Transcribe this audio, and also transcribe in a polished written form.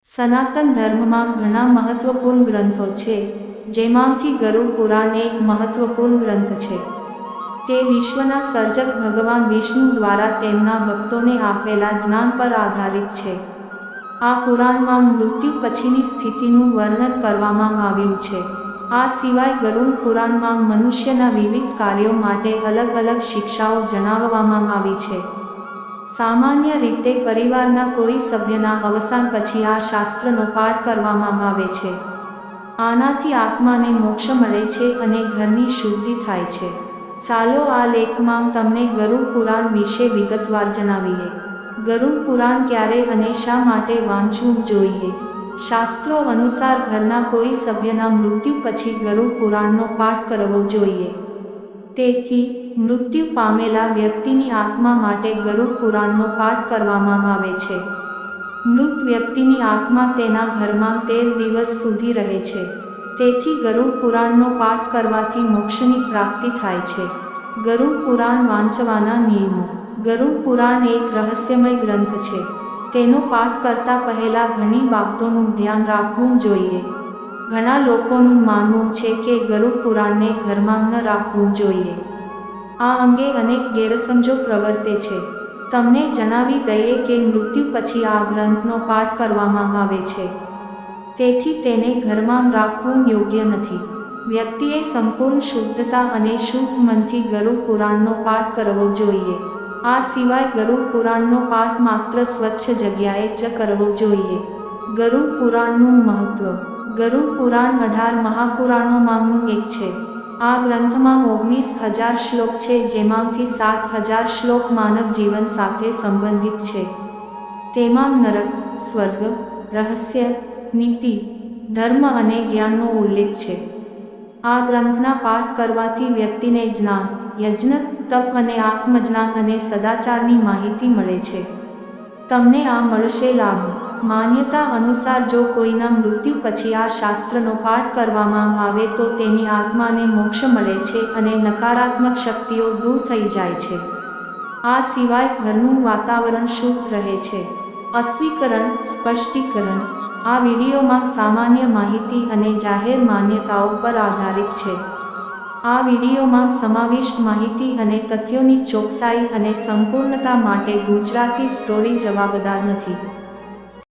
સનાતન ધર્મમાં ઘણા મહત્વપૂર્ણ ગ્રંથો છે, જેમાંથી ગરુડ પુરાણ એક મહત્વપૂર્ણ ગ્રંથ છે. તે વિશ્વના સર્જક ભગવાન વિષ્ણુ દ્વારા તેમના ભક્તોને આપેલા જ્ઞાન પર આધારિત છે. આ પુરાણમાં મૃત્યુ પછીની સ્થિતિનું વર્ણન કરવામાં આવ્યું છે. આ સિવાય ગરુડ પુરાણમાં મનુષ્યના વિવિધ કાર્યો માટે અલગ અલગ શિક્ષાઓ જણાવવામાં આવી છે. સામાન્ય રીતે પરિવારના કોઈ સભ્યના અવસાન પછી આ શાસ્ત્રનો પાઠ કરવામાં આવે છે. આનાથી આત્માને મોક્ષ મળે છે અને ઘરની શુદ્ધિ થાય છે. ચાલો આ લેખમાં તમને ગરુડ પુરાણ વિશે વિગતવાર જણાવીએ. ગરુડ પુરાણ ક્યારે અને શા માટે વાંચવું જોઈએ? શાસ્ત્રો અનુસાર ઘરના કોઈ સભ્યના મૃત્યુ પછી ગરુડ પુરાણનો પાઠ કરવો જોઈએ. તેથી મૃત્યુ પામેલા વ્યક્તિની આત્મા માટે ગરુડ પુરાણનો પાઠ કરવામાં આવે છે. મૃત વ્યક્તિની આત્મા તેના ઘરમાં 13 દિવસ સુધી રહે છે. તેથી ગરુડ પુરાણનો પાઠ કરવાથી મોક્ષની પ્રાપ્તિ થાય છે. ગરુડ પુરાણ વાંચવાના નિયમો. ગરુડ પુરાણ એક રહસ્યમય ગ્રંથ છે. તેનો પાઠ કરતા પહેલા ઘણી બાબતોનું ધ્યાન રાખવું જોઈએ. ઘણા લોકોનું માનવું છે કે ગરુડ પુરાણને ઘરમાં ન રાખવું જોઈએ. આ અંગે અનેક ગેરસમજો પ્રવર્તે છે. તમને જણાવી દઈએ કે મૃત્યુ પછી આ ગ્રંથનો પાઠ કરવામાં આવે છે. તેથી તેને ઘરમાં રાખવું યોગ્ય નથી. વ્યક્તિએ સંપૂર્ણ શુદ્ધતા અને શુદ્ધ મનથી ગરુડ પુરાણનો પાઠ કરવો જોઈએ. આ સિવાય ગરુડ પુરાણનો પાઠ માત્ર સ્વચ્છ જગ્યાએ જ કરવો જોઈએ. ગરુડ પુરાણનું મહત્વ. ગરુડ પુરાણ 18 મહાપુરાણોમાંનું એક છે. આ ગ્રંથમાં 19,000 શ્લોક છે, જેમાંથી 7,000 શ્લોક માનવ જીવન સાથે સંબંધિત છે. તેમાં નરક, સ્વર્ગ, રહસ્ય, નીતિ, ધર્મ અને જ્ઞાનનો ઉલ્લેખ છે. આ ગ્રંથના પાઠ કરવાથી વ્યક્તિને જ્ઞાન, યજ્ઞ, તપ અને આત્મજ્ઞાન અને સદાચારની માહિતી મળે છે. તમને આ મળશે લાભ. માન્યતા અનુસાર જો કોઈના મૃત્યુ પછી આ શાસ્ત્રનો પાઠ કરવામાં આવે તો તેની આત્માને મોક્ષ મળે છે અને નકારાત્મક શક્તિઓ દૂર થઈ જાય છે. આ સિવાય ઘરનું વાતાવરણ શુદ્ધ રહે છે. અસ્વીકરણ, સ્પષ્ટીકરણ. આ વિડીયોમાં સામાન્ય માહિતી અને જાહેર માન્યતાઓ પર આધારિત છે. આ વિડીયોમાં સમાવિષ્ટ માહિતી અને તથ્યોની ચોકસાઈ અને સંપૂર્ણતા માટે ગુજરાતી સ્ટોરી જવાબદાર નથી.